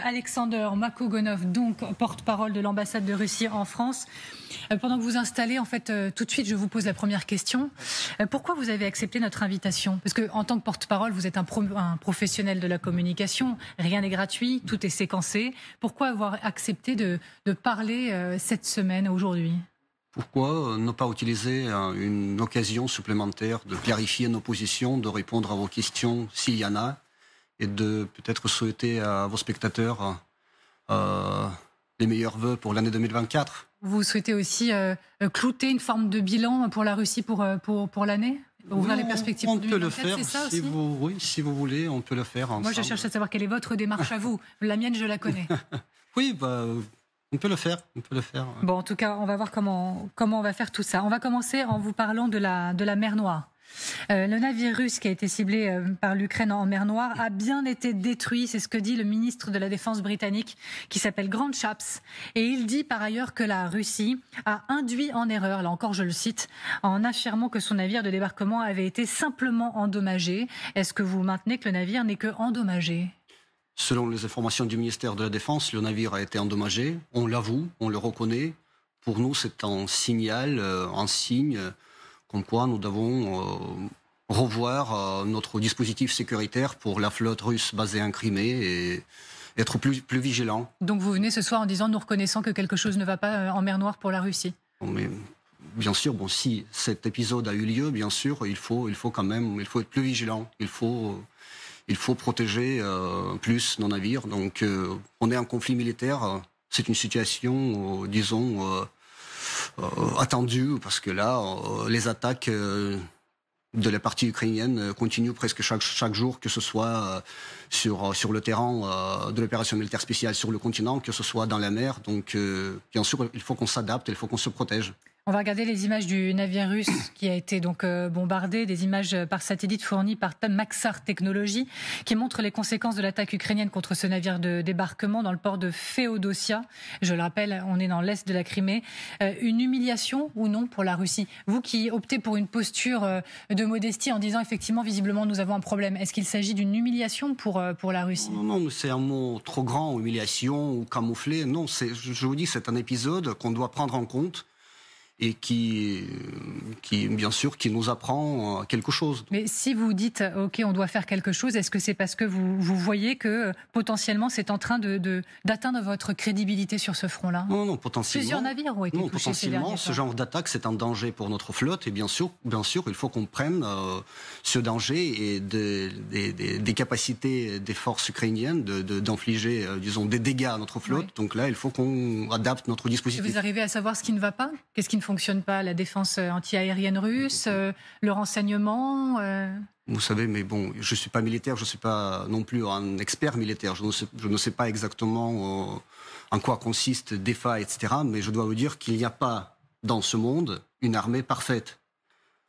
Alexander Makogonov, donc porte-parole de l'ambassade de Russie en France. Pendant que vous installez, en fait, tout de suite, je vous pose la première question. Pourquoi vous avez accepté notre invitation? Parce que, en tant que porte-parole, vous êtes un professionnel de la communication. Rien n'est gratuit, tout est séquencé. Pourquoi avoir accepté de parler cette semaine, aujourd'hui? Pourquoi ne pas utiliser une occasion supplémentaire de clarifier nos positions, de répondre à vos questions s'il y en a, et de peut-être souhaiter à vos spectateurs les meilleurs vœux pour l'année 2024. Vous souhaitez aussi clouter une forme de bilan pour la Russie pour l'année? Ouvrir les perspectives on pour peut le 2024, faire, c'est ça si aussi si vous voulez, on peut le faire ensemble. Moi, je cherche à savoir quelle est votre démarche à vous. La mienne, je la connais. Oui, on peut le faire, Bon, en tout cas, on va voir comment on va faire tout ça. On va commencer en vous parlant de la mer Noire. Le navire russe qui a été ciblé par l'Ukraine en mer Noire a bien été détruit, c'est ce que dit le ministre de la Défense britannique qui s'appelle Grant Shapps. Et il dit par ailleurs que la Russie a induit en erreur, là encore je le cite, en affirmant que son navire de débarquement avait été simplement endommagé. Est-ce que vous maintenez que le navire n'est que endommagé ? Selon les informations du ministère de la Défense, le navire a été endommagé. On l'avoue, on le reconnaît. Pour nous, c'est un signal, un signe comme quoi nous devons revoir notre dispositif sécuritaire pour la flotte russe basée en Crimée et être plus vigilant. Donc vous venez ce soir en disant, nous reconnaissons que quelque chose ne va pas en mer Noire pour la Russie. Mais bien sûr, si cet épisode a eu lieu, bien sûr, il faut être plus vigilant. Il faut protéger plus nos navires. Donc, on est en conflit militaire. C'est une situation, disons, attendue, parce que là, les attaques de la partie ukrainienne continuent presque chaque jour, que ce soit sur le terrain de l'opération militaire spéciale sur le continent, que ce soit dans la mer. Donc, bien sûr, il faut qu'on s'adapte, il faut qu'on se protège. On va regarder les images du navire russe qui a été donc bombardé, des images par satellite fournies par Maxar Technologies qui montrent les conséquences de l'attaque ukrainienne contre ce navire de débarquement dans le port de Féodossia. Je le rappelle, on est dans l'est de la Crimée. Une humiliation ou non pour la Russie? Vous qui optez pour une posture de modestie en disant effectivement, visiblement, nous avons un problème. Est-ce qu'il s'agit d'une humiliation pour la Russie? Non, mais c'est un mot trop grand, humiliation ou camouflé. Non, je vous dis, c'est un épisode qu'on doit prendre en compte et qui bien sûr, qui nous apprend quelque chose. Mais si vous dites, OK, on doit faire quelque chose, est-ce que c'est parce que vous voyez que potentiellement c'est en train d'atteindre votre crédibilité sur ce front-là? Non, potentiellement. Plusieurs navires ont été touchés ces derniers temps. Ce genre d'attaque, c'est un danger pour notre flotte, et bien sûr, il faut qu'on prenne ce danger et des capacités des forces ukrainiennes d'infliger, disons, des dégâts à notre flotte. Oui. Donc là, il faut qu'on adapte notre dispositif. Et vous arrivez à savoir ce qui ne va pas? Qu'est-ce qui ne fonctionne pas? La défense anti-aérienne russe, le renseignement Vous savez, mais bon, je suis pas militaire, je suis pas non plus un expert militaire. Je ne sais pas exactement en quoi consiste DEFA, etc. Mais je dois vous dire qu'il n'y a pas dans ce monde une armée parfaite.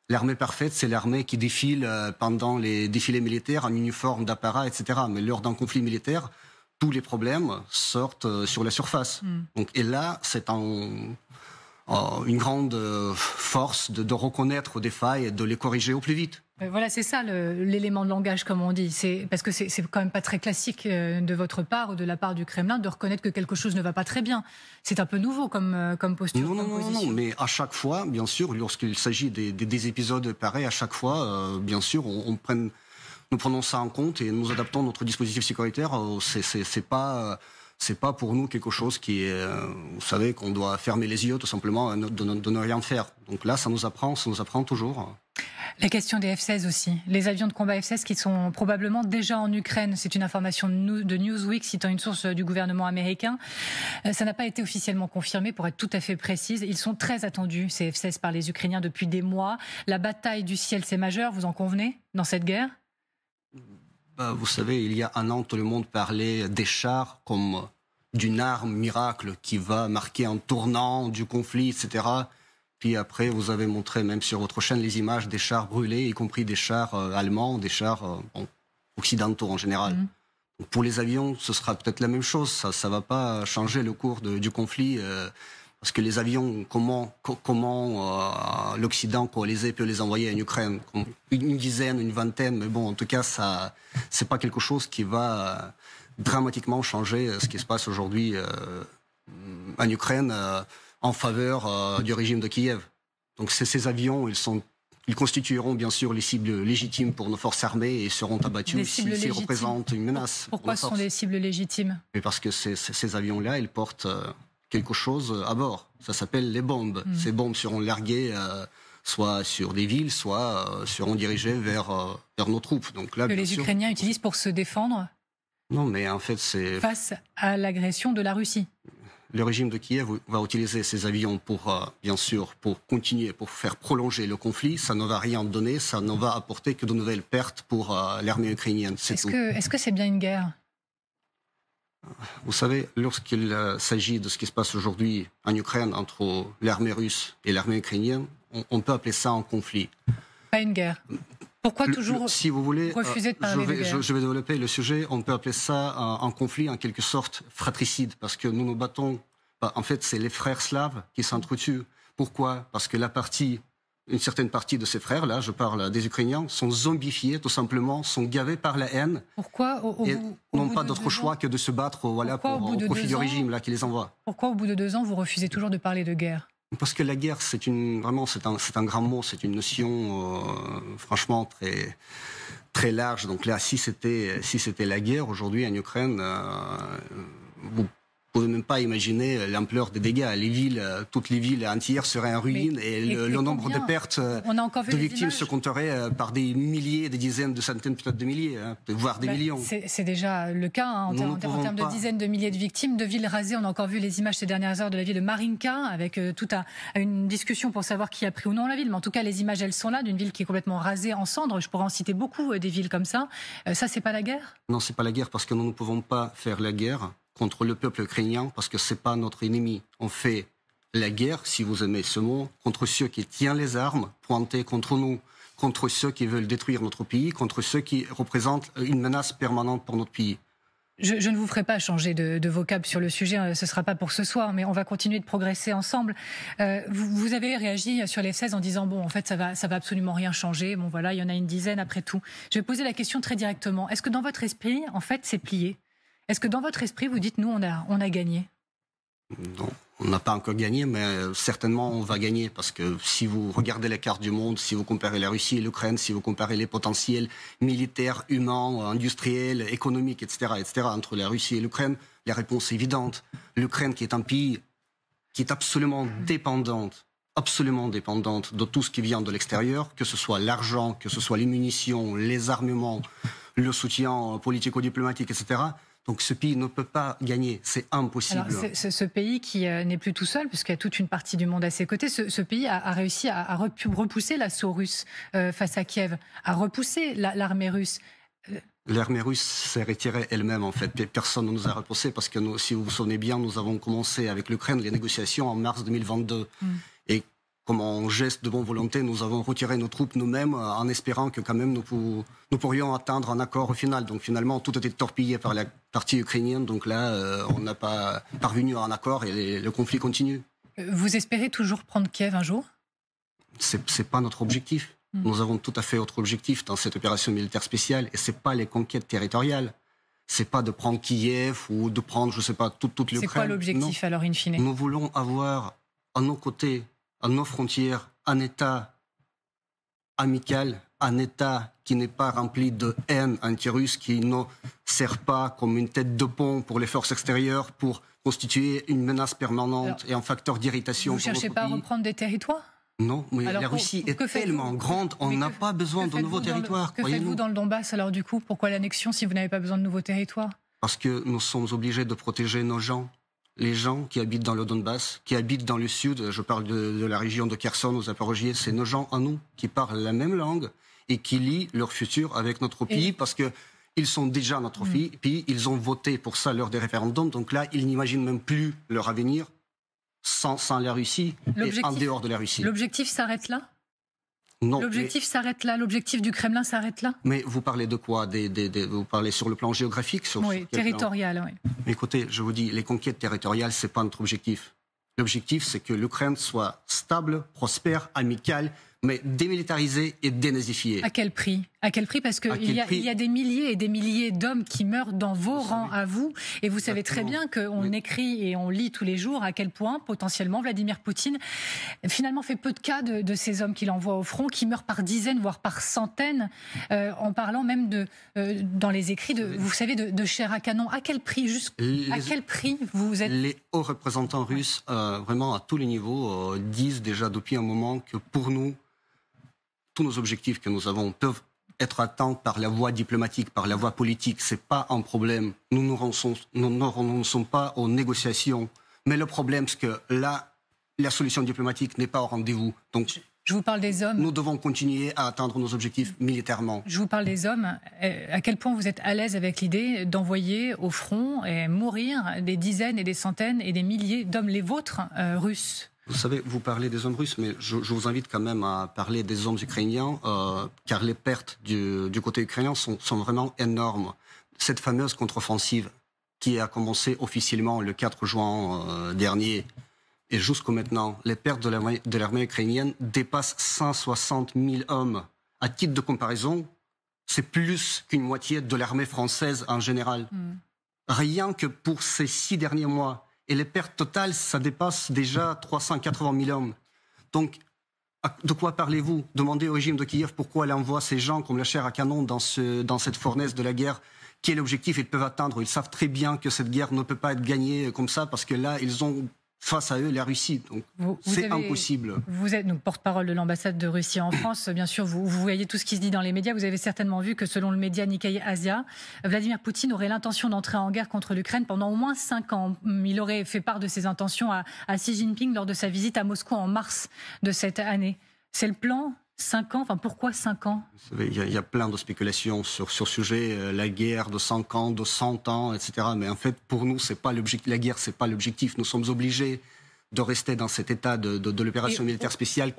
L'armée parfaite, c'est l'armée qui défile pendant les défilés militaires en uniforme d'apparat, etc. Mais lors d'un conflit militaire, tous les problèmes sortent sur la surface. Donc, et là, c'est une grande force de reconnaître des failles et de les corriger au plus vite. Voilà, c'est ça l'élément de langage, comme on dit. Parce que c'est quand même pas très classique de votre part ou de la part du Kremlin de reconnaître que quelque chose ne va pas très bien. C'est un peu nouveau comme posture. Non, mais à chaque fois, bien sûr, lorsqu'il s'agit des épisodes pareils, à chaque fois, bien sûr, nous prenons ça en compte et nous adaptons notre dispositif sécuritaire. C'est pas pour nous quelque chose qui est, vous savez, qu'on doit fermer les yeux tout simplement de ne rien faire. Donc là, ça nous apprend toujours. La question des F-16 aussi. Les avions de combat F-16 qui sont probablement déjà en Ukraine. C'est une information de Newsweek citant une source du gouvernement américain. Ça n'a pas été officiellement confirmé, pour être tout à fait précise. Ils sont très attendus, ces F-16, par les Ukrainiens depuis des mois. La bataille du ciel, c'est majeur, vous en convenez, dans cette guerre? Vous savez, il y a un an, tout le monde parlait des chars comme d'une arme miracle qui va marquer un tournant du conflit, etc. Puis après, vous avez montré même sur votre chaîne les images des chars brûlés, y compris des chars allemands, des chars occidentaux en général. Donc pour les avions, ce sera peut-être la même chose. Ça va pas changer le cours du conflit. Parce que les avions, comment l'Occident coalisé peut les envoyer en Ukraine? Une dizaine, une vingtaine, mais bon, en tout cas, c'est pas quelque chose qui va dramatiquement changer ce qui se passe aujourd'hui en Ukraine en faveur du régime de Kiev. Donc ces avions, ils constitueront bien sûr les cibles légitimes pour nos forces armées et seront abattus s'ils représentent une menace. Pourquoi ce sont des cibles légitimes? Mais parce que ces avions-là, ils portent quelque chose à bord. Ça s'appelle les bombes. Ces bombes seront larguées soit sur des villes, soit seront dirigées vers nos troupes. Donc là, que les Ukrainiens utilisent pour se défendre? Non, mais en fait, c'est... Face à l'agression de la Russie. Le régime de Kiev va utiliser ces avions pour, bien sûr, pour continuer, pour faire prolonger le conflit. Ça ne va rien donner, ça ne va apporter que de nouvelles pertes pour l'armée ukrainienne. Est-ce que c'est bien une guerre? Vous savez, lorsqu'il s'agit de ce qui se passe aujourd'hui en Ukraine entre l'armée russe et l'armée ukrainienne, on peut appeler ça un conflit. Pas une guerre. Pourquoi toujours si vous voulez, refuser de parler de guerre? Je vais développer le sujet. On peut appeler ça un conflit en quelque sorte fratricide, parce que nous nous battons. En fait, c'est les frères slaves qui s'entretuent. Pourquoi? Parce que une certaine partie de ces frères-là, je parle des Ukrainiens, sont zombifiés, tout simplement, sont gavés par la haine. Pourquoi n'ont pas d'autre choix que de se battre au profit du régime là, qui les envoie. Pourquoi, au bout de 2 ans, vous refusez toujours de parler de guerre? Parce que la guerre, c'est un grand mot, c'est une notion franchement très, très large. Donc là, si c'était la guerre aujourd'hui en Ukraine, vous pouvez même pas imaginer l'ampleur des dégâts. Toutes les villes entières seraient en ruine et le nombre de pertes de victimes se compterait par des milliers, des dizaines, de centaines, peut-être de milliers, voire des millions. C'est déjà le cas en termes de dizaines de milliers de victimes, de villes rasées. On a encore vu les images ces dernières heures de la ville de Marinka, avec une discussion pour savoir qui a pris ou non la ville. Mais en tout cas, les images, elles sont là, d'une ville qui est complètement rasée en cendres. Je pourrais en citer beaucoup, des villes comme ça. Ça, c'est pas la guerre? Non, c'est pas la guerre, parce que nous ne pouvons pas faire la guerre contre le peuple ukrainien, parce que c'est pas notre ennemi. On fait la guerre, si vous aimez ce mot, contre ceux qui tiennent les armes pointées contre nous, contre ceux qui veulent détruire notre pays, contre ceux qui représentent une menace permanente pour notre pays. Je ne vous ferai pas changer de vocable sur le sujet, ce ne sera pas pour ce soir, mais on va continuer de progresser ensemble. Vous avez réagi sur les 16 en disant, bon, en fait, ça va absolument rien changer. Bon, voilà, il y en a une dizaine après tout. Je vais poser la question très directement. Est-ce que dans votre esprit, en fait, c'est plié? Est-ce que dans votre esprit, vous dites, nous, on a gagné? Non, on n'a pas encore gagné, mais certainement on va gagner, parce que si vous regardez la carte du monde, si vous comparez la Russie et l'Ukraine, si vous comparez les potentiels militaires, humains, industriels, économiques, etc., entre la Russie et l'Ukraine, la réponse est évidente. L'Ukraine, qui est un pays qui est absolument dépendante de tout ce qui vient de l'extérieur, que ce soit l'argent, que ce soit les munitions, les armements, le soutien politico-diplomatique, etc., donc ce pays ne peut pas gagner, c'est impossible. Alors, ce pays qui n'est plus tout seul, puisqu'il y a toute une partie du monde à ses côtés, ce pays a réussi à repousser l'assaut russe face à Kiev, à repousser l'armée russe. L'armée russe s'est retirée elle-même, en fait. Personne ne nous a repoussé, parce que si vous vous souvenez bien, nous avons commencé avec l'Ukraine les négociations en mars 2022. Et comme un geste de bonne volonté, nous avons retiré nos troupes nous-mêmes en espérant que quand même nous pourrions atteindre un accord au final. Donc finalement, tout a été torpillé par la partie ukrainienne. Donc là, on n'a pas parvenu à un accord et le conflit continue. Vous espérez toujours prendre Kiev un jour? C'est pas notre objectif. Nous avons tout à fait autre objectif dans cette opération militaire spéciale, et c'est pas les conquêtes territoriales. C'est pas de prendre Kiev ou de prendre, je sais pas, toute l'Ukraine. C'est quoi l'objectif alors, in fine? Nous voulons avoir à nos côtés, à nos frontières, un État amical, un État qui n'est pas rempli de haine anti-russe, qui ne sert pas comme une tête de pont pour les forces extérieures, pour constituer une menace permanente et un facteur d'irritation. Vous ne cherchez pas à reprendre des territoires? Non, mais alors, la Russie est tellement grande, on n'a pas besoin de nouveaux territoires. Que faites-vous dans le Donbass alors du coup? Pourquoi l'annexion si vous n'avez pas besoin de nouveaux territoires? Parce que nous sommes obligés de protéger nos gens. Les gens qui habitent dans le Donbass, qui habitent dans le sud, je parle de la région de Kherson, aux Zaporogiers, c'est nos gens à nous, qui parlent la même langue et qui lient leur futur avec notre pays, parce que ils sont déjà notre pays, ils ont voté pour ça lors des référendums, donc là, ils n'imaginent même plus leur avenir sans la Russie et en dehors de la Russie. L'objectif s'arrête là? Non. L'objectif s'arrête là? L'objectif du Kremlin s'arrête là? Mais vous parlez de quoi? Vous parlez sur le plan géographique? Oui, territorial, oui. Écoutez, je vous dis, les conquêtes territoriales, c'est pas notre objectif. L'objectif, c'est que l'Ukraine soit stable, prospère, amicale, mais démilitarisé et dénazifié. À quel prix ? À quel prix ? Parce qu'il y a des milliers et des milliers d'hommes qui meurent dans vos rangs à vous. Et vous savez très bien qu'on écrit et on lit tous les jours à quel point, potentiellement, Vladimir Poutine, finalement, fait peu de cas de ces hommes qu'il envoie au front, qui meurent par dizaines, voire par centaines, en parlant même dans les écrits, vous savez, de chair à canon. À quel prix ? À quel prix vous êtes... Les hauts représentants russes, vraiment à tous les niveaux, disent déjà depuis un moment que pour nous, tous nos objectifs que nous avons peuvent être atteints par la voie diplomatique, par la voie politique. C'est pas un problème. Nous ne renonçons pas aux négociations. Mais le problème, c'est que là, la solution diplomatique n'est pas au rendez-vous. Donc, je vous parle des hommes. Nous devons continuer à atteindre nos objectifs militairement. Je vous parle des hommes. À quel point vous êtes à l'aise avec l'idée d'envoyer au front et mourir des dizaines et des centaines et des milliers d'hommes, les vôtres, russes ? Vous savez, vous parlez des hommes russes, mais je vous invite quand même à parler des hommes ukrainiens, car les pertes du côté ukrainien sont vraiment énormes. Cette fameuse contre-offensive qui a commencé officiellement le 4 juin dernier, et jusqu'au maintenant, les pertes de l'armée ukrainienne dépassent 160 000 hommes. À titre de comparaison, c'est plus qu'une moitié de l'armée française en général. Rien que pour ces 6 derniers mois. Et les pertes totales, ça dépasse déjà 380 000 hommes. Donc, de quoi parlez-vous ? Demandez au régime de Kiev pourquoi elle envoie ces gens comme la chair à canon dans cette fournaise de la guerre. Quel objectif ils peuvent atteindre ? Ils savent très bien que cette guerre ne peut pas être gagnée comme ça, parce que là, ils ont face à eux la Russie. Donc, c'est impossible. Vous êtes donc porte-parole de l'ambassade de Russie en France. Bien sûr, vous voyez tout ce qui se dit dans les médias. Vous avez certainement vu que selon le média Nikkei Asia, Vladimir Poutine aurait l'intention d'entrer en guerre contre l'Ukraine pendant au moins 5 ans. Il aurait fait part de ses intentions à Xi Jinping lors de sa visite à Moscou en mars de cette année. C'est le plan ? 5 ans, enfin pourquoi 5 ans ? Vous savez, il y a plein de spéculations sur ce sujet, la guerre de 5 ans, de 100 ans, etc. Mais en fait, pour nous, c'est pas l'objectif. La guerre, c'est pas l'objectif. Nous sommes obligés de rester dans cet état de l'opération militaire spéciale,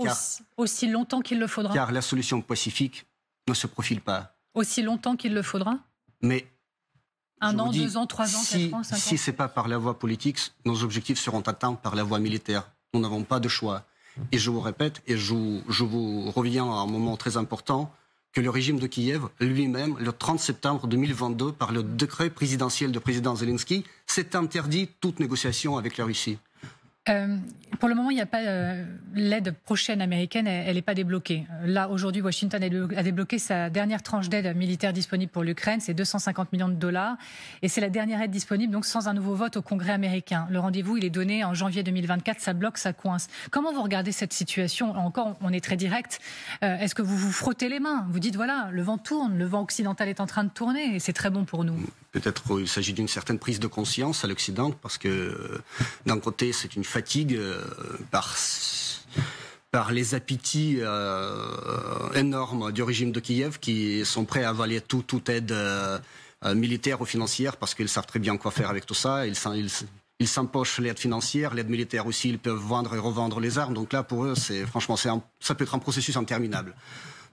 aussi longtemps qu'il le faudra. Car la solution pacifique ne se profile pas. Aussi longtemps qu'il le faudra ? Mais 1 an, 2 ans, 3 ans, 4 ans, 5 ans. Si c'est pas par la voie politique, nos objectifs seront atteints par la voie militaire. Nous n'avons pas de choix. Et je vous répète, et je vous reviens à un moment très important, que le régime de Kiev, lui-même, le 30 septembre 2022, par le décret présidentiel de président Zelensky, s'est interdit toute négociation avec la Russie. Pour le moment, il n'y a pas l'aide prochaine américaine, elle n'est pas débloquée. Là, aujourd'hui, Washington a débloqué sa dernière tranche d'aide militaire disponible pour l'Ukraine, c'est 250 millions de dollars. Et c'est la dernière aide disponible, donc sans un nouveau vote au Congrès américain. Le rendez-vous, il est donné en janvier 2024, ça bloque, ça coince. Comment vous regardez cette situation ? Encore, on est très direct. Est-ce que vous vous frottez les mains ? Vous dites, voilà, le vent tourne, le vent occidental est en train de tourner, et c'est très bon pour nous. Peut-être qu'il s'agit d'une certaine prise de conscience à l'Occident, parce que d'un côté, c'est une fatigue par les appétits énormes du régime de Kiev qui sont prêts à avaler toute aide militaire ou financière parce qu'ils savent très bien quoi faire avec tout ça. Ils s'empochent l'aide financière, l'aide militaire aussi, ils peuvent vendre et revendre les armes. Donc là, pour eux, ça peut être un processus interminable.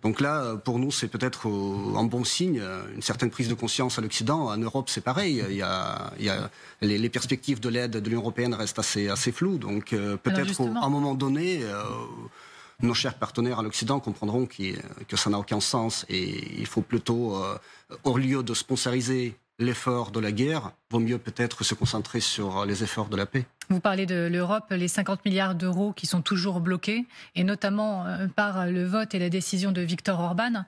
Donc là, pour nous, c'est peut-être un bon signe, une certaine prise de conscience à l'Occident. En Europe, c'est pareil. Les perspectives de l'aide de l'Union européenne restent assez floues. Donc peut-être qu'à un moment donné, nos chers partenaires à l'Occident comprendront que ça n'a aucun sens. Et il faut plutôt, au lieu de sponsoriser l'effort de la guerre, vaut mieux peut-être se concentrer sur les efforts de la paix. Vous parlez de l'Europe, les 50 milliards d'euros qui sont toujours bloqués, et notamment par le vote et la décision de Viktor Orban.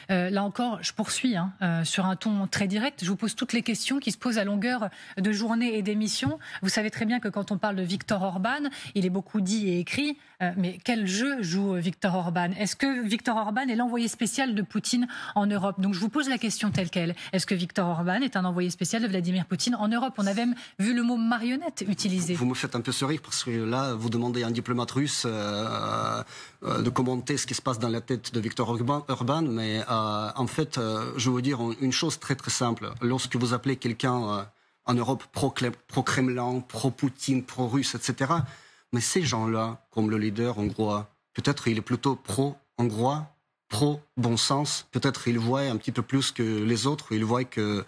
Là encore, je poursuis sur un ton très direct. Je vous pose toutes les questions qui se posent à longueur de journée et d'émission. Vous savez très bien que quand on parle de Viktor Orban, il est beaucoup dit et écrit, mais quel jeu joue Viktor Orban ? Est-ce que Viktor Orban est l'envoyé spécial de Poutine en Europe ? Donc je vous pose la question telle qu'elle. Est-ce que Viktor Orban est un envoyé spécial de Vladimir Poutine en Europe ? On a même vu le mot marionnette utilisé. Vous me faites un peu sourire parce que là, vous demandez à un diplomate russe de commenter ce qui se passe dans la tête de Viktor Orban, mais en fait, je veux vous dire une chose très très simple. Lorsque vous appelez quelqu'un en Europe pro-Kremlin, pro-Poutine, pro-russe, etc., mais ces gens-là, comme le leader hongrois, peut-être il est plutôt pro-hongrois, pro-bon sens, peut-être il voit un petit peu plus que les autres, il voit que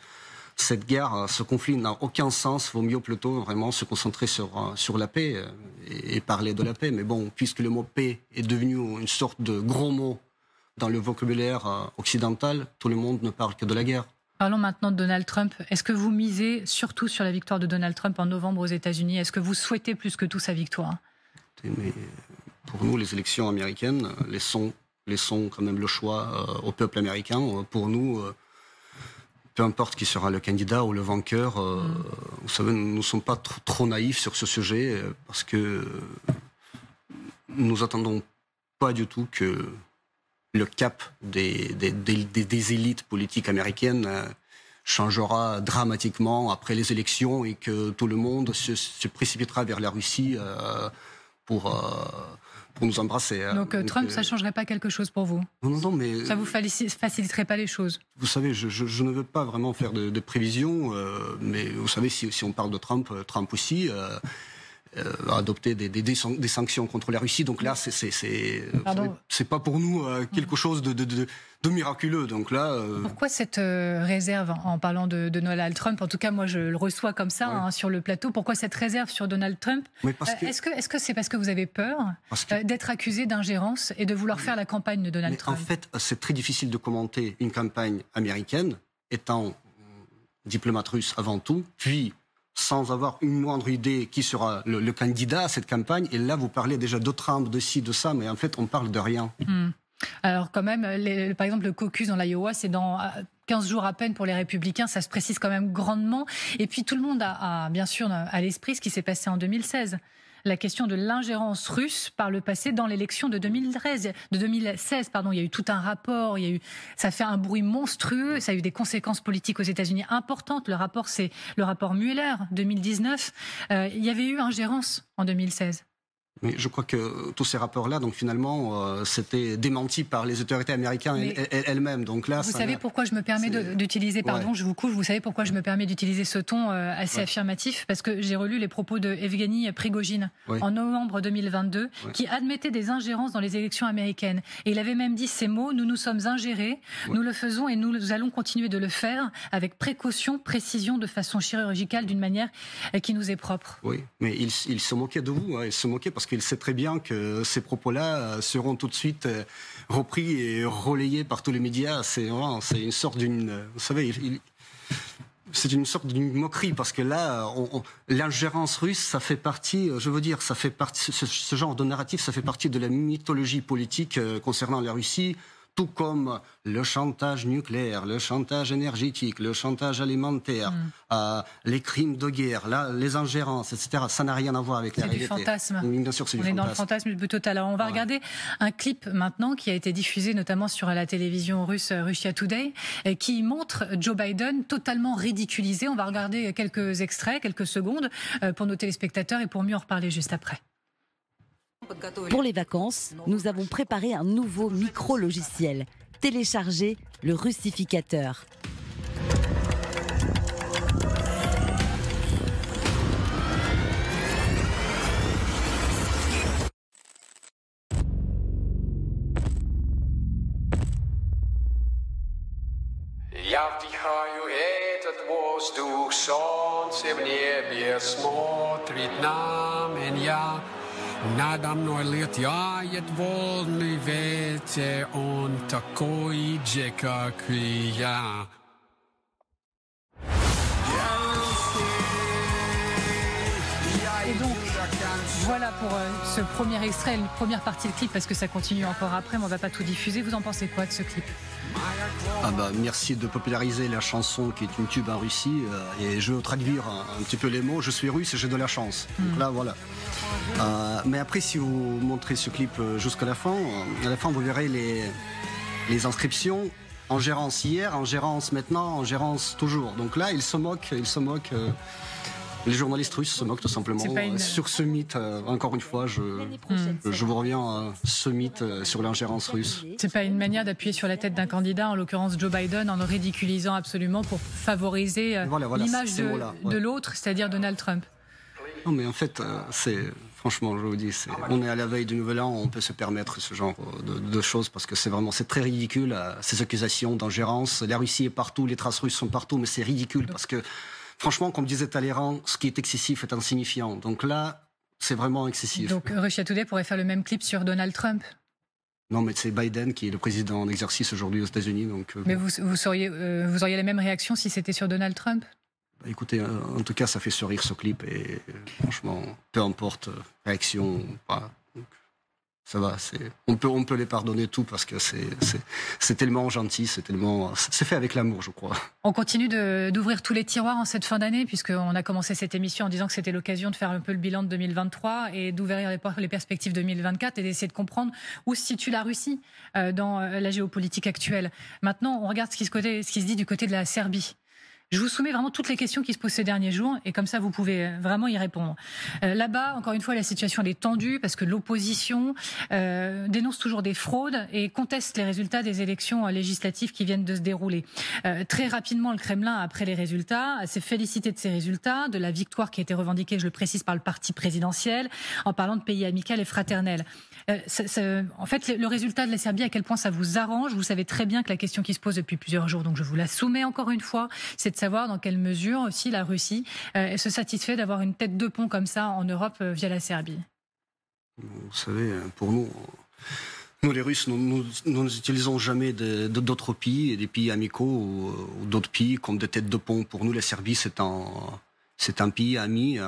cette guerre, ce conflit n'a aucun sens. Vaut mieux plutôt vraiment se concentrer sur la paix et parler de la paix. Mais bon, puisque le mot paix est devenu une sorte de gros mot dans le vocabulaire occidental, tout le monde ne parle que de la guerre. Parlons maintenant de Donald Trump. Est-ce que vous misez surtout sur la victoire de Donald Trump en novembre aux États-Unis? Est-ce que vous souhaitez plus que tout sa victoire? Mais pour nous, les élections américaines laissons quand même le choix au peuple américain. Pour nous, peu importe qui sera le candidat ou le vainqueur, vous savez, nous ne sommes pas trop naïfs sur ce sujet parce que nous attendons pas du tout que le cap des élites politiques américaines changera dramatiquement après les élections et que tout le monde se précipitera vers la Russie pour nous embrasser. Donc Trump, ça ne changerait pas quelque chose pour vous? Non, mais... Ça ne vous faciliterait pas les choses? Vous savez, je ne veux pas vraiment faire de prévisions, mais vous savez, si on parle de Trump aussi a adopté des sanctions contre la Russie. Donc là, c'est pas pour nous quelque chose de miraculeux. Donc là, pourquoi cette réserve en parlant de Donald Trump? En tout cas, moi, je le reçois comme ça sur le plateau. Pourquoi cette réserve sur Donald Trump? Est-ce que c'est parce que vous avez peur d'être accusé d'ingérence et de vouloir faire la campagne de Donald Trump? En fait, c'est très difficile de commenter une campagne américaine, étant diplomate russe avant tout, puis sans avoir une moindre idée qui sera le candidat à cette campagne. Et là, vous parlez déjà de Trump, de ci, de ça, mais en fait, on parle de rien. Alors quand même, par exemple, le caucus dans l'Iowa, c'est dans 15 jours à peine pour les Républicains, ça se précise quand même grandement. Et puis tout le monde a bien sûr à l'esprit ce qui s'est passé en 2016. La question de l'ingérence russe par le passé dans l'élection de 2016. Il y a eu tout un rapport, ça fait un bruit monstrueux, ça a eu des conséquences politiques aux États-Unis importantes. Le rapport, c'est le rapport Mueller 2019. Il y avait eu ingérence en 2016. Mais je crois que tous ces rapports-là, donc finalement, c'était démenti par les autorités américaines elles-mêmes. Donc là, vous savez pourquoi je me permets d'utiliser, je vous couche, vous savez pourquoi je me permets d'utiliser ce ton assez affirmatif? Parce que j'ai relu les propos de Evgeny Prigojine en novembre 2022, qui admettait des ingérences dans les élections américaines. Et il avait même dit ces mots: nous nous sommes ingérés, nous le faisons et nous allons continuer de le faire avec précaution, précision, de façon chirurgicale, d'une manière qui nous est propre. Oui, mais il se moquait de vous, il se moquait parce qu'il sait très bien que ces propos-là seront tout de suite repris et relayés par tous les médias. C'est une sorte d'une... Vous savez, c'est une sorte d'une moquerie parce que là, l'ingérence russe, ça fait partie, ce genre de narratif, ça fait partie de la mythologie politique concernant la Russie. Tout comme le chantage nucléaire, le chantage énergétique, le chantage alimentaire, les crimes de guerre, là, les ingérences, etc. Ça n'a rien à voir avec la réalité. C'est du fantasme. Bien sûr, c'est du fantasme. On est dans le fantasme plutôt total. Alors, on va regarder un clip maintenant qui a été diffusé notamment sur la télévision russe Russia Today, qui montre Joe Biden totalement ridiculisé. On va regarder quelques extraits, quelques secondes pour nos téléspectateurs et pour mieux en reparler juste après. Pour les vacances, nous avons préparé un nouveau micro-logiciel. Téléchargez le Russificateur. Я вдыхаю этот воздух, солнце в небе смотрит на меня. Надо мной летает волны ветер, он такой же, как и я. Et donc, voilà pour ce premier extrait, une première partie de clip, parce que ça continue encore après, mais on ne va pas tout diffuser. Vous en pensez quoi de ce clip? Merci de populariser la chanson qui est une tube en Russie. Et je veux traduire un petit peu les mots. Je suis russe et j'ai de la chance. Donc là, voilà. Mais après, si vous montrez ce clip jusqu'à la fin, à la fin, vous verrez les inscriptions. Ingérence hier, ingérence maintenant, ingérence toujours. Donc là, ils se moquent. Les journalistes russes se moquent tout simplement sur ce mythe. Encore une fois, je vous reviens à ce mythe sur l'ingérence russe. C'est pas une manière d'appuyer sur la tête d'un candidat, en l'occurrence Joe Biden, en le ridiculisant absolument pour favoriser l'image de l'autre, c'est-à-dire Donald Trump. Non, mais en fait, franchement, je vous dis, on est à la veille du Nouvel An, on peut se permettre ce genre de choses parce que c'est très ridicule, ces accusations d'ingérence. La Russie est partout, les traces russes sont partout, mais c'est ridicule parce que, franchement, comme disait Talleyrand, ce qui est excessif est insignifiant. Donc là, c'est vraiment excessif. Donc Russia Today pourrait faire le même clip sur Donald Trump? Non, mais c'est Biden qui est le président en exercice aujourd'hui aux États-Unis. Donc, mais vous auriez la même réaction si c'était sur Donald Trump? Écoutez, en tout cas, ça fait sourire ce clip et franchement, peu importe réaction ou pas, ça va. On peut les pardonner tout parce que c'est tellement gentil, c'est fait avec l'amour, je crois. On continue d'ouvrir tous les tiroirs en cette fin d'année puisqu'on a commencé cette émission en disant que c'était l'occasion de faire un peu le bilan de 2023 et d'ouvrir les perspectives 2024 et d'essayer de comprendre où se situe la Russie dans la géopolitique actuelle. Maintenant, on regarde ce qui se dit du côté de la Serbie. Je vous soumets vraiment toutes les questions qui se posent ces derniers jours et comme ça vous pouvez vraiment y répondre. Là-bas, encore une fois, la situation elle est tendue parce que l'opposition dénonce toujours des fraudes et conteste les résultats des élections législatives qui viennent de se dérouler. Très rapidement, le Kremlin, après les résultats, s'est félicité de ces résultats, de la victoire qui a été revendiquée, je le précise, par le parti présidentiel, en parlant de pays amical et fraternel. En fait, le résultat de la Serbie, à quel point ça vous arrange? Vous savez très bien que la question qui se pose depuis plusieurs jours, donc je vous la soumets encore une fois, c'est de savoir dans quelle mesure aussi la Russie se satisfait d'avoir une tête de pont comme ça en Europe via la Serbie. Vous savez, pour nous les Russes, nous n'utilisons jamais d'autres pays, et des pays amicaux ou d'autres pays comme des têtes de pont. Pour nous, la Serbie, c'est un pays ami.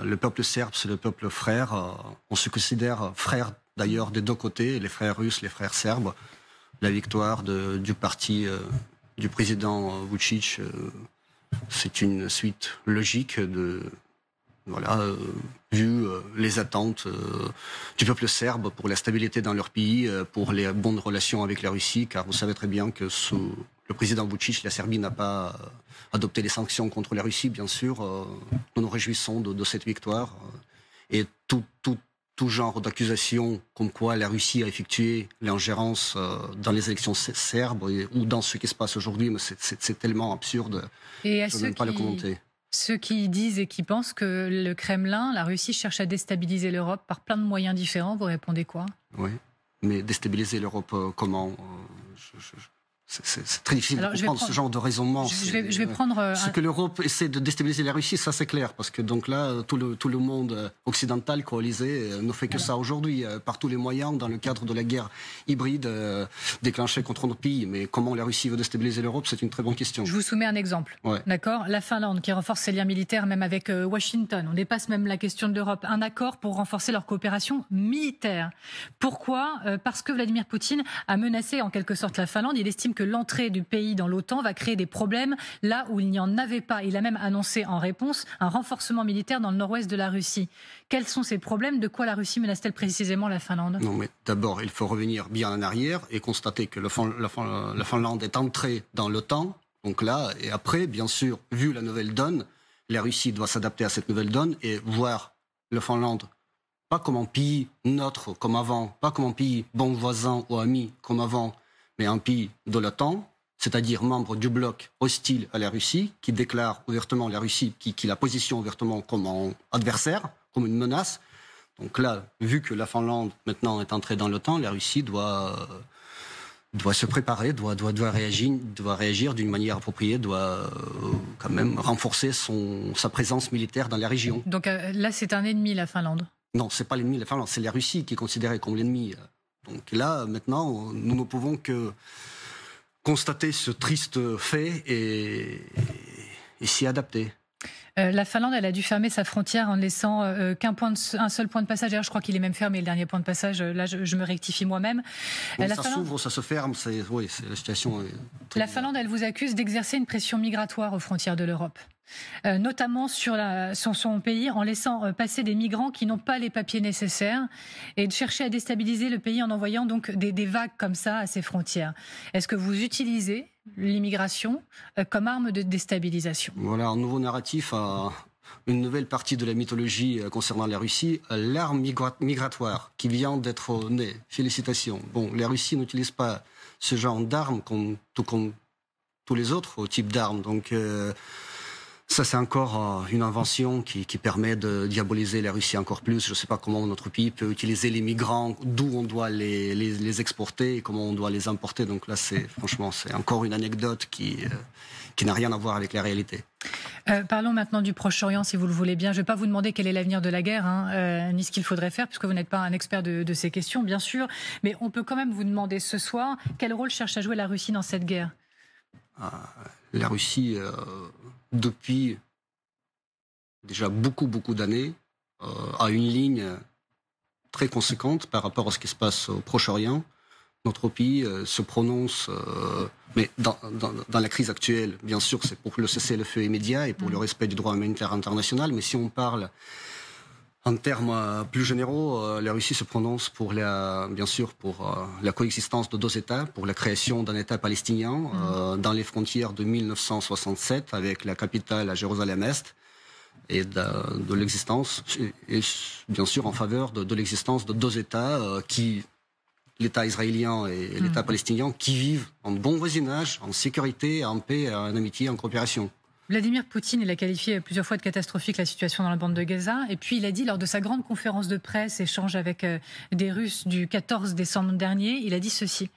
Le peuple serbe, c'est le peuple frère. On se considère frères d'ailleurs des deux côtés, les frères russes, les frères serbes. La victoire du parti du président Vučić, c'est une suite logique vu les attentes du peuple serbe pour la stabilité dans leur pays, pour les bonnes relations avec la Russie, car vous savez très bien que sous le président Vučić, la Serbie n'a pas adopté les sanctions contre la Russie, bien sûr. Nous nous réjouissons de cette victoire. Et tout genre d'accusation comme quoi la Russie a effectué l'ingérence dans les élections serbes ou dans ce qui se passe aujourd'hui, mais c'est tellement absurde. Et je ne peux pas le commenter. Ceux qui disent et qui pensent que le Kremlin, la Russie cherche à déstabiliser l'Europe par plein de moyens différents, vous répondez quoi? Oui, mais déstabiliser l'Europe comment c'est très difficile de comprendre ce genre de raisonnement. Je vais prendre ce que l'Europe essaie de déstabiliser la Russie, ça c'est clair, parce que donc là tout le monde occidental coalisé ne fait que ça aujourd'hui par tous les moyens dans le cadre de la guerre hybride déclenchée contre notre pays. Mais comment la Russie veut déstabiliser l'Europe, c'est une très bonne question. Je vous soumets un exemple, d'accord? La Finlande qui renforce ses liens militaires même avec Washington. On dépasse même la question de l'Europe. Un accord pour renforcer leur coopération militaire. Pourquoi? Parce que Vladimir Poutine a menacé en quelque sorte la Finlande. Il estime que l'entrée du pays dans l'OTAN va créer des problèmes là où il n'y en avait pas. Il a même annoncé en réponse un renforcement militaire dans le nord-ouest de la Russie. Quels sont ces problèmes? De quoi la Russie menace-t-elle précisément la Finlande? Non, mais d'abord, il faut revenir bien en arrière et constater que la Finlande est entrée dans l'OTAN. Donc là, et après, bien sûr, vu la nouvelle donne, la Russie doit s'adapter à cette nouvelle donne et voir la Finlande pas comme un pays neutre comme avant, pas comme un pays bon voisin ou ami comme avant, mais un pays de l'OTAN, c'est-à-dire membre du bloc hostile à la Russie, qui déclare ouvertement la Russie, qui la positionne ouvertement comme un adversaire, comme une menace. Donc là, vu que la Finlande maintenant est entrée dans l'OTAN, la Russie doit se préparer, doit réagir d'une manière appropriée, doit quand même renforcer sa présence militaire dans la région. Donc là, c'est un ennemi, la Finlande? Non, c'est pas l'ennemi, la Finlande, c'est la Russie qui est considérée comme l'ennemi. Donc là, maintenant, nous ne pouvons que constater ce triste fait et s'y adapter. La Finlande, elle a dû fermer sa frontière en ne laissant un seul point de passage. D'ailleurs, je crois qu'il est même fermé, le dernier point de passage. Là, je me rectifie moi-même. Bon, ça s'ouvre, ça se ferme. La situation est... La Finlande, elle vous accuse d'exercer une pression migratoire aux frontières de l'Europe. Notamment sur son pays, en laissant passer des migrants qui n'ont pas les papiers nécessaires et de chercher à déstabiliser le pays en envoyant donc des vagues comme ça à ses frontières. Est-ce que vous utilisez l'immigration comme arme de déstabilisation? Voilà, un nouveau narratif, une nouvelle partie de la mythologie concernant la Russie, l'arme migratoire qui vient d'être née. Félicitations. Bon, la Russie n'utilise pas ce genre d'armes comme tous les autres types d'armes. Donc... Ça, c'est encore une invention qui permet de diaboliser la Russie encore plus. Je ne sais pas comment notre pays peut utiliser les migrants, d'où on doit les exporter et comment on doit les importer. Donc là, franchement, c'est encore une anecdote qui n'a rien à voir avec la réalité. Parlons maintenant du Proche-Orient, si vous le voulez bien. Je ne vais pas vous demander quel est l'avenir de la guerre, ni ce qu'il faudrait faire, puisque vous n'êtes pas un expert de ces questions, bien sûr. Mais on peut quand même vous demander ce soir, quel rôle cherche à jouer la Russie dans cette guerre ? La Russie, depuis déjà beaucoup d'années, a une ligne très conséquente par rapport à ce qui se passe au Proche-Orient. Notre pays se prononce, mais dans la crise actuelle, bien sûr, c'est pour le cessez-le-feu immédiat et pour le respect du droit humanitaire international. Mais si on parle en termes plus généraux, la Russie se prononce pour la coexistence de deux États, pour la création d'un État palestinien dans les frontières de 1967, avec la capitale à Jérusalem-Est, et de l'existence, et bien sûr en faveur de l'existence de deux États l'État israélien et l'État palestinien, qui vivent en bon voisinage, en sécurité, en paix, en amitié, en coopération. Vladimir Poutine, il a qualifié plusieurs fois de catastrophique la situation dans la bande de Gaza. Et puis il a dit lors de sa grande conférence de presse, échange avec des Russes du 14 décembre dernier, il a dit ceci.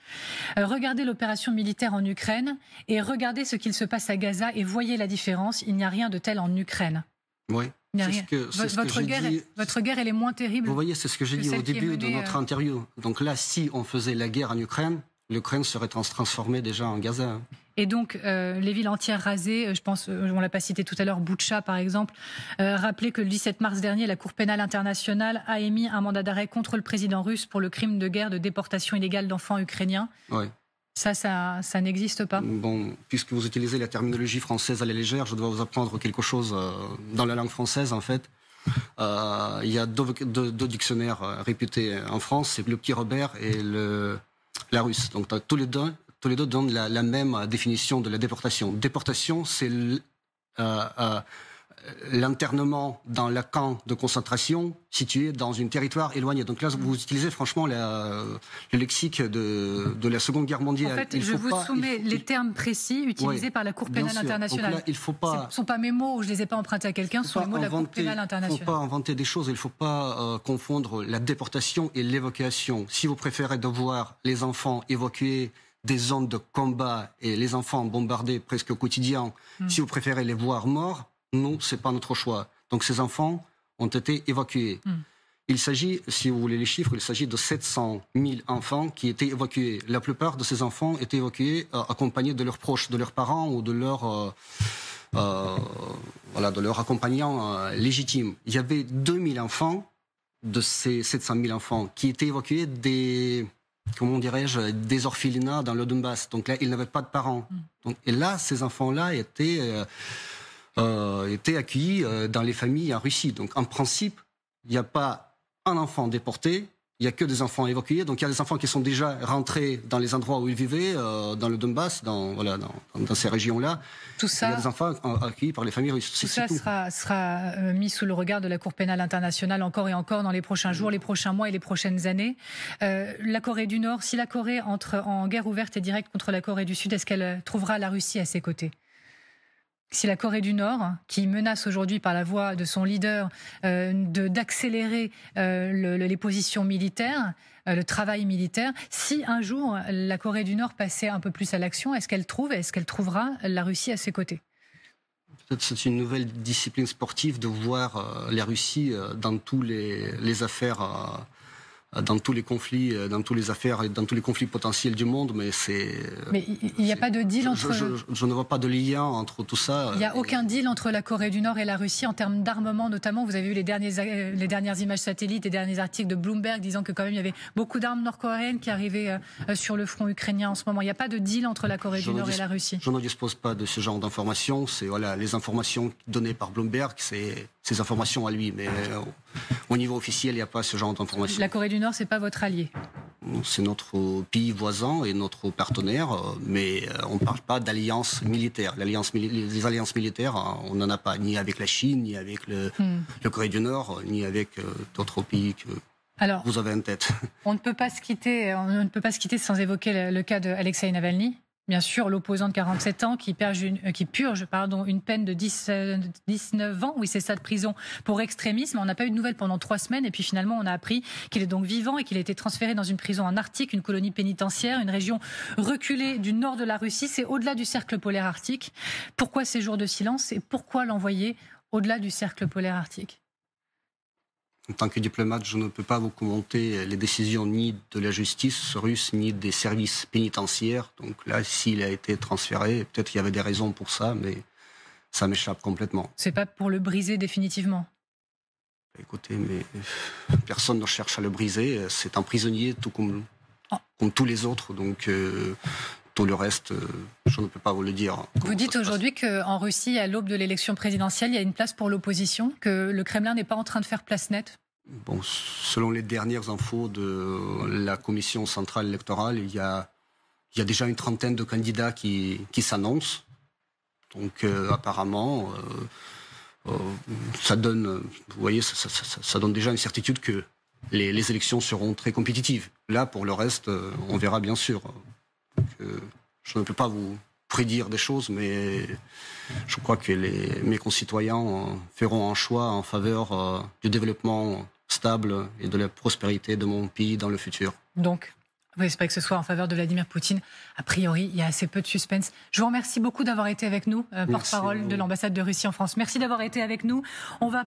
Regardez l'opération militaire en Ukraine et regardez ce qu'il se passe à Gaza et voyez la différence. Il n'y a rien de tel en Ukraine. Oui. Votre guerre, elle est moins terrible. Vous voyez, c'est ce que j'ai dit au début de notre interview. Donc là, si on faisait la guerre en Ukraine, l'Ukraine serait transformée déjà en Gaza. Et donc, les villes entières rasées, je pense, on l'a pas cité tout à l'heure, Boutcha par exemple, rappelez que le 17 mars dernier, la Cour pénale internationale a émis un mandat d'arrêt contre le président russe pour le crime de guerre de déportation illégale d'enfants ukrainiens. Oui. Ça n'existe pas. Bon, puisque vous utilisez la terminologie française à la légère, je dois vous apprendre quelque chose dans la langue française, en fait. Il y a deux dictionnaires réputés en France, c'est le Petit Robert et la russe. Donc tous les deux donnent la même définition de la déportation. Déportation, c'est l'internement dans le camp de concentration situé dans un territoire éloigné. Donc là, vous utilisez franchement le lexique de la Seconde Guerre mondiale. En fait, je vous soumets les termes précis utilisés par la Cour pénale internationale. Donc là, il faut pas. Ce ne sont pas mes mots, je ne les ai pas empruntés à quelqu'un, ce sont les mots de la Cour pénale internationale. Il ne faut pas inventer des choses, il ne faut pas confondre la déportation et l'évacuation. Si vous préférez de voir les enfants évacués des zones de combat et les enfants bombardés presque au quotidien, si vous préférez les voir morts, nous, ce n'est pas notre choix. Donc ces enfants ont été évacués. Il s'agit, si vous voulez les chiffres, il s'agit de 700 000 enfants qui étaient évacués. La plupart de ces enfants étaient évacués accompagnés de leurs proches, de leurs parents ou de leur accompagnant légitime. Il y avait 2000 enfants de ces 700 000 enfants qui étaient évacués des orphelinats dans le Donbass. Donc là, ils n'avaient pas de parents. Et là, ces enfants-là étaient accueillis dans les familles en Russie. Donc en principe, il n'y a pas un enfant déporté, il n'y a que des enfants évacués. Donc il y a des enfants qui sont déjà rentrés dans les endroits où ils vivaient, dans le Donbass, dans ces régions-là. Tout ça, il y a des enfants accueillis par les familles russes. Tout ça sera mis sous le regard de la Cour pénale internationale encore et encore dans les prochains jours, les prochains mois et les prochaines années. La Corée du Nord, si la Corée entre en guerre ouverte et directe contre la Corée du Sud, est-ce qu'elle trouvera la Russie à ses côtés ? Si la Corée du Nord, qui menace aujourd'hui par la voix de son leader d'accélérer les positions militaires, le travail militaire, si un jour la Corée du Nord passait un peu plus à l'action, est-ce qu'elle trouvera la Russie à ses côtés ? Peut-être c'est une nouvelle discipline sportive de voir la Russie dans tous les affaires. Dans tous les conflits, dans toutes les affaires et dans tous les conflits potentiels du monde, mais il n'y a pas de deal entre. Je ne vois pas de lien entre tout ça. Il n'y a aucun deal entre la Corée du Nord et la Russie en termes d'armement, notamment. Vous avez vu les dernières images satellites, les derniers articles de Bloomberg disant que quand même il y avait beaucoup d'armes nord-coréennes qui arrivaient sur le front ukrainien en ce moment. Il n'y a pas de deal entre la Corée du Nord et la Russie. Je ne dispose pas de ce genre d'informations. C'est les informations données par Bloomberg, c'est ces informations à lui, mais au niveau officiel, il n'y a pas ce genre d'informations. La Corée du Nord, c'est pas votre allié? C'est notre pays voisin et notre partenaire, mais on ne parle pas d'alliance militaire. Les alliances militaires, on n'en a pas, ni avec la Chine, ni avec le Corée du Nord, ni avec d'autres pays que vous avez en tête. On ne peut pas se quitter sans évoquer le cas d'Alexeï Navalny. Bien sûr, l'opposant de 47 ans qui purge une peine de 19 ans, oui c'est ça, de prison pour extrémisme. On n'a pas eu de nouvelles pendant 3 semaines et puis finalement on a appris qu'il est donc vivant et qu'il a été transféré dans une prison en Arctique, une colonie pénitentiaire, une région reculée du nord de la Russie. C'est au-delà du cercle polaire arctique. Pourquoi ces jours de silence et pourquoi l'envoyer au-delà du cercle polaire arctique ? En tant que diplomate, je ne peux pas vous commenter les décisions ni de la justice russe, ni des services pénitentiaires. Donc là, s'il a été transféré, peut-être qu'il y avait des raisons pour ça, mais ça m'échappe complètement. C'est pas pour le briser définitivement ? Écoutez, mais personne ne cherche à le briser. C'est un prisonnier, tout comme tous les autres. Donc tout le reste, je ne peux pas vous le dire. Vous dites aujourd'hui qu'en Russie, à l'aube de l'élection présidentielle, il y a une place pour l'opposition, que le Kremlin n'est pas en train de faire place nette ? Bon, selon les dernières infos de la Commission centrale électorale, il y a déjà une trentaine de candidats qui s'annoncent. Donc apparemment, ça donne, vous voyez, ça donne déjà une certitude que les élections seront très compétitives. Là, pour le reste, on verra bien sûr. Je ne peux pas vous prédire des choses, mais je crois que mes concitoyens feront un choix en faveur du développement stable et de la prospérité de mon pays dans le futur. Donc, vous espérez que ce soit en faveur de Vladimir Poutine. A priori, il y a assez peu de suspense. Je vous remercie beaucoup d'avoir été avec nous, porte-parole de l'ambassade de Russie en France. Merci d'avoir été avec nous. On va